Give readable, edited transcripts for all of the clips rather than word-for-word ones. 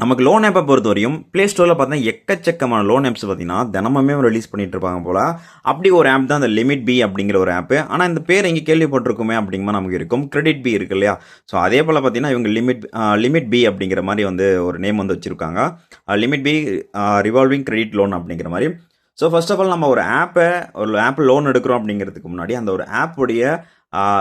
நமக்கு லோன் ஆப்பை பொறுத்தவரையும் ப்ளே ஸ்டோரில் பார்த்தீங்கன்னா எக்கச்சக்கமான லோன் ஆப்ஸ் பார்த்தீங்கன்னா தினமுமே ரிலீஸ் பண்ணிட்டு இருப்பாங்க போல. அப்படி ஒரு ஆப் தான் இந்த லிமிட் பி அப்படிங்கிற ஒரு ஆப். ஆனால் இந்த பேர் எங்கே கேள்விப்பட்டிருக்குமே அப்படிங்கிற நமக்கு இருக்கும். கிரெடிட் பி இருக்கு இல்லையா? ஸோ அதே போல் பார்த்தீங்கன்னா இவங்க லிமிட் பி அப்படிங்கிற மாதிரி வந்து ஒரு நேம் வந்து வச்சிருக்காங்க. Limit B revolving credit loan அப்படிங்கிற மாதிரி. ஸோ ஃபர்ஸ்ட் ஆஃப் ஆல் நம்ம ஒரு ஆப் லோன் எடுக்கிறோம் அப்படிங்கிறதுக்கு முன்னாடி அந்த ஒரு ஆப்புடைய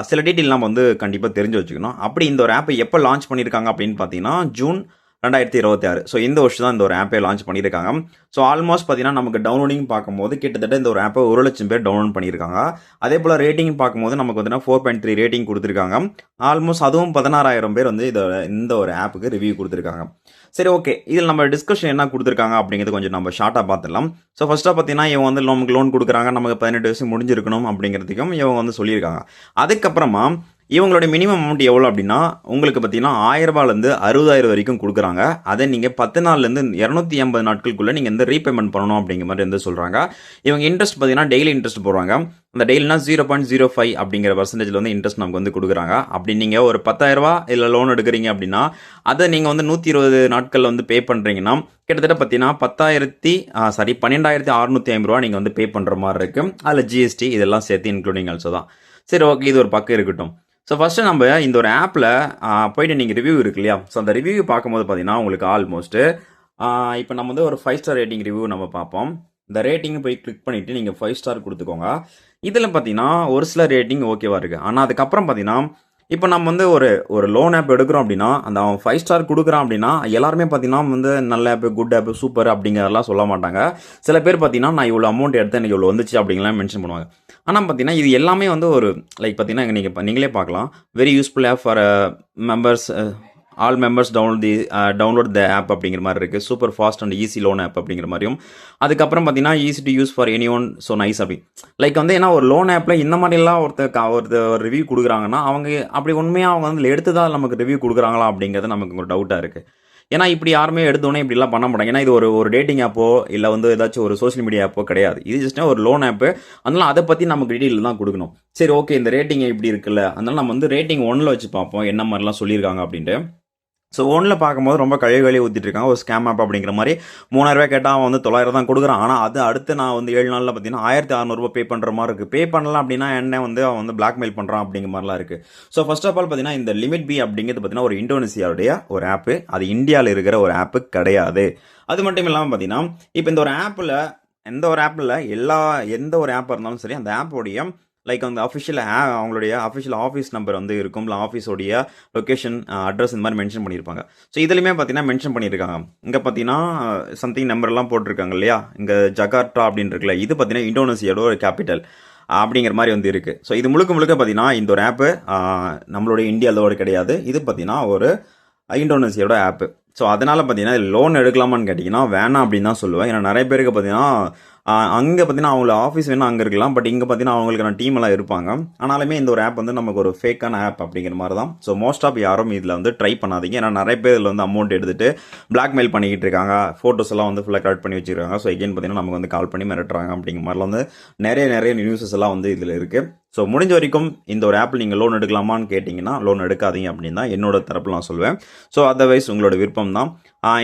சில டீட்டெயில் நம்ம வந்து கண்டிப்பாக தெரிஞ்சு வச்சுக்கணும். அப்படி இந்த ஒரு ஆப்பை எப்போ லான்ச் பண்ணியிருக்காங்க அப்படின்னு பார்த்தீங்கன்னா ஜூன் 2026. ஸோ இந்த வருஷம் தான் இந்த ஒரு ஆப்பை லான்ச் பண்ணியிருக்காங்க. ஸோ ஆல்மோஸ்ட் பார்த்தீங்கன்னா நமக்கு டவுன்லோடிங் பார்க்கும்போது கிட்டத்தட்ட இந்த ஒரு ஆப்பை 1,00,000 பேர் டவுன்லோட் பண்ணியிருக்காங்க. அதே போல் ரேட்டிங் பார்க்கும்போது நமக்கு பார்த்தீங்கன்னா 4.3 ரேட்டிங் கொடுத்துருக்காங்க. ஆல்மோஸ்ட் அதுவும் 16,000 பேர் வந்து இந்த ஒரு ஆப்புக்கு ரிவ்யூ கொடுத்துருக்காங்க. சரி, ஓகே. இதில் நம்ம டிஸ்கஷன் என்ன கொடுத்துருக்காங்க அப்படிங்கிறது கொஞ்சம் நம்ம ஷார்ட்டாக பார்த்துடலாம். ஸோ ஃபர்ஸ்ட்டாக பார்த்தீங்கன்னா இவங்க வந்து நமக்கு லோன் கொடுக்குறாங்க, நமக்கு 18 வயசு முடிஞ்சிருக்கணும் அப்படிங்கிறதுக்கும் இவங்க வந்து சொல்லியிருக்காங்க. அதுக்கப்புறமா இவங்களோட மினிமம் அமௌண்ட் எவ்வளோ அப்படின்னா உங்களுக்கு பார்த்தீங்கன்னா 1000 ரூபாயிலேருந்து 60,000 வரைக்கும் கொடுக்குறாங்க. அதை நீங்கள் 10 நாள்லேருந்து 280 நாட்களுக்குள்ளே நீங்கள் வந்து ரீபேமெண்ட் பண்ணணும் அப்படிங்கிற மாதிரி வந்து சொல்கிறாங்க. இவங்க இன்ட்ரெஸ்ட் பார்த்தீங்கன்னா டெய்லி இன்ட்ரெஸ்ட் போடுறாங்க. அந்த டெய்லினா 0.05 அப்படிங்கிற பர்சன்டேஜில் வந்து இன்ட்ரெஸ்ட் நமக்கு வந்து கொடுக்குறாங்க. அப்படி நீங்கள் ஒரு 10,000 ரூபா இல்லை லோன் எடுக்கிறீங்க அப்படின்னா அதை நீங்கள் வந்து 120 நாட்களில் வந்து பே பண்ணுறீங்கன்னா கிட்டத்தட்ட பார்த்தீங்கன்னா 12,650 ரூபா நீங்கள் வந்து பே பண்ணுற மாதிரி இருக்குது. அதில் ஜிஎஸ்டி இதெல்லாம் சேர்த்து இன்க்ளூடிங் ஆல்சோ தான். சரி, ஓகே, இது ஒரு பக்கம் இருக்கட்டும். ஸோ ஃபஸ்ட்டு நம்ம இந்த ஒரு ஆப்பில் போயிட்டு நீங்கள் ரிவ்யூ இருக்கு இல்லையா? ஸோ அந்த ரிவ்யூ பார்க்கும்போது பார்த்தீங்கன்னா உங்களுக்கு ஆல்மோஸ்ட்டு இப்போ நம்ம வந்து ஒரு 5 ஸ்டார் ரேட்டிங் ரிவ்யூ நம்ம பார்ப்போம். இந்த ரேட்டிங்கை போய் கிளிக் பண்ணிவிட்டு நீங்கள் 5 ஸ்டார் கொடுத்துக்கோங்க. இதில் பார்த்தீங்கன்னா ஒரு சில ரேட்டிங் ஓகேவா இருக்குது. ஆனால் அதுக்கப்புறம் பார்த்தீங்கன்னா இப்போ நம்ம வந்து ஒரு லோன் ஆப் எடுக்கிறோம் அப்படின்னா அந்த அவன் 5 ஸ்டார் கொடுக்குறான் அப்படின்னா எல்லாருமே பார்த்தீங்கன்னா வந்து நல்ல ஆப்பு, குட் ஆப்பு, சூப்பர் அப்படிங்கிறதெல்லாம் சொல்ல மாட்டாங்க. சில பேர் பார்த்தீங்கன்னா நான் இவ்வளோ அமௌண்ட் எடுத்தேன், எனக்கு இவ்வளோ வந்துச்சு அப்படிங்கலாம் மென்ஷன் பண்ணுவாங்க. ஆனால் பார்த்தீங்கன்னா இது எல்லாமே வந்து ஒரு லைக் பார்த்தீங்கன்னா நீங்களே பார்க்கலாம். Very useful app for members, all members download the app அப்படிங்கிற மாதிரி இருக்குது. Super fast and easy loan app அப்படிங்கிற மாதிரியும். அதுக்கப்புறம் பார்த்தீங்கன்னா easy to use for any, so nice அப்படி. லைக் வந்து ஏன்னா ஒரு லோன் ஆப்பில் இந்த மாதிரிலாம் ஒருத்தர் ரிவ்யூ கொடுக்குறாங்கன்னா அவங்க அப்படி உண்மையாக அவங்க வந்து எடுத்து தான் நமக்கு ரிவ்யூ கொடுக்குறாங்களா அப்படிங்கிறது நமக்கு ஒரு டவுட்டாக இருக்குது. ஏன்னா இப்படி யாருமே எடுத்தோன்னே இப்படிலாம் பண்ண மாட்டாங்க. ஏன்னா இது ஒரு டேட்டிங் ஆப்போ இல்லை வந்து ஏதாச்சும் ஒரு சோஷியல் மீடியா ஆப்போ கிடையாது. இது ஜஸ்ட் ஒரு லோன் ஆப்பு. அதனால அதை பற்றி நமக்கு டீட்டெயில் தான் கொடுக்கணும். சரி, ஓகே, இந்த ரேட்டிங் இப்படி இருக்குல்ல, அதனால நம்ம வந்து ரேட்டிங் 1ல் வச்சு பார்ப்போம் என்ன மாதிரிலாம் சொல்லியிருக்காங்க அப்படின்ட்டு. ஸோ 1ல் பார்க்கும்போது ரொம்ப கழுவி ஊற்றிட்டு இருக்காங்க. ஒரு ஸ்கேம் ஆப் அப்படிங்கிற மாதிரி 3,000 கேட்டால் அவன் வந்து 900 தான் கொடுக்குறான். ஆனால் அது அடுத்து நான் வந்து 7 நாளில் பார்த்தீங்கன்னா 1,600 பே பண்ணுற மாதிரி இருக்குது. பே பண்ணலாம் அப்படின்னா என்ன வந்து அவன் வந்து பிளாக்மெயில் பண்ணுறான் அப்படிங்கிற மாதிரிலாம் இருக்குது. ஸோ ஃபர்ஸ்ட் ஆஃப் ஆல் பார்த்தீங்கன்னா இந்த லிமிட் பி அப்படிங்கிறது பார்த்தீங்கன்னா ஒரு இந்தோனேசியாவுடைய ஒரு ஆப்பு. அது இந்தியாவில் இருக்கிற ஒரு ஆப்பு கிடையாது. அது மட்டும் இல்லாமல் பார்த்தீங்கன்னா இப்போ இந்த ஒரு ஆப்பில் எந்த ஒரு ஆப்பாக இருந்தாலும் சரி அந்த ஆப்போடைய லைக் அந்த அவங்களுடைய அஃபிஷியல் ஆஃபீஸ் நம்பர் வந்து இருக்கும், இல்லை ஆஃபீஸோடைய லொக்கேஷன், அட்ரஸ் இந்த மாதிரி மென்ஷன் பண்ணியிருப்பாங்க. ஸோ இதுலையுமே பார்த்தீங்கன்னா மென்ஷன் பண்ணியிருக்காங்க. இங்கே பார்த்தீங்கன்னா சம்திங் நம்பர்லாம் போட்டிருக்காங்க இல்லையா? இங்கே ஜகார்ட்டா அப்படின்னு இருக்குல்ல, இது பார்த்தீங்கன்னா இந்தோனேசியாவோட ஒரு கேபிட்டல் அப்படிங்கிற மாதிரி வந்து இருக்குது. ஸோ இது முழுக்க பார்த்தீங்கன்னா இந்த ஒரு ஆப்பு நம்மளுடைய இந்தியாவோட கிடையாது. இது பார்த்தீங்கன்னா ஒரு இந்தோனேசியாவோட ஆப்பு. ஸோ அதனால் பார்த்தீங்கன்னா லோன் எடுக்கலாமான்னு கேட்டிங்கன்னா வேணாம் அப்படின்னு தான் சொல்லுவேன். ஏன்னா நிறைய பேருக்கு பார்த்தீங்கன்னா அங்கே பார்த்தீங்கன்னா அவங்கள ஆஃபீஸ் வேணால் அங்கே இருக்கலாம். பட் இங்கே பார்த்தீங்கன்னா அவங்களுக்கான டீம் எல்லாம் இருப்பாங்க. ஆனாலுமே இந்த ஒரு ஆப் வந்து நமக்கு ஒரு ஃபேக்கான ஆப் அப்படிங்கிற மாதிரி தான். ஸோ மோஸ்ட் ஆஃப் யாரும் இதில் வந்து ட்ரை பண்ணாதீங்க. ஏன்னா நிறைய பேர் இதில் வந்து அமௌண்ட் எடுத்துகிட்டு பிளாக்மெயில் பண்ணிக்கிட்டு இருக்காங்க. ஃபோட்டோஸ் எல்லாம் வந்து ஃபுல்லாக கலெக்ட் பண்ணி வச்சுருக்காங்க. ஸோ எகைன் பார்த்தீங்கன்னா நமக்கு வந்து கால் பண்ணி மிரட்டுறாங்க அப்படிங்கிற மாதிரிலாம் வந்து நிறைய நியூஸஸ் எல்லாம் வந்து இதில் இருக்குது. ஸோ முடிஞ்ச வரைக்கும் இந்த ஒரு ஆப்பில் நீங்கள் லோன் எடுக்கலாமான்னு கேட்டிங்கன்னா லோன் எடுக்காதீங்க அப்படின்னு தான் என்னோட தரப்பில் நான் சொல்லுவேன். ஸோ அதர்வைஸ் உங்களோட விருப்பம் தான்.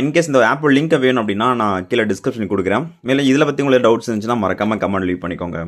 இன்கேஸ் இந்த ஆப் லிங்க் வேணும் அப்படின்னா நான் கீழே டிஸ்கிரிப்ஷன் கொடுக்குறேன். மேலும் இதில் பற்றி உங்களுக்கு டவுட்ஸ் இருந்துச்சுன்னா மறக்காமல் கமெண்ட் லீவ் பண்ணிக்கோங்க.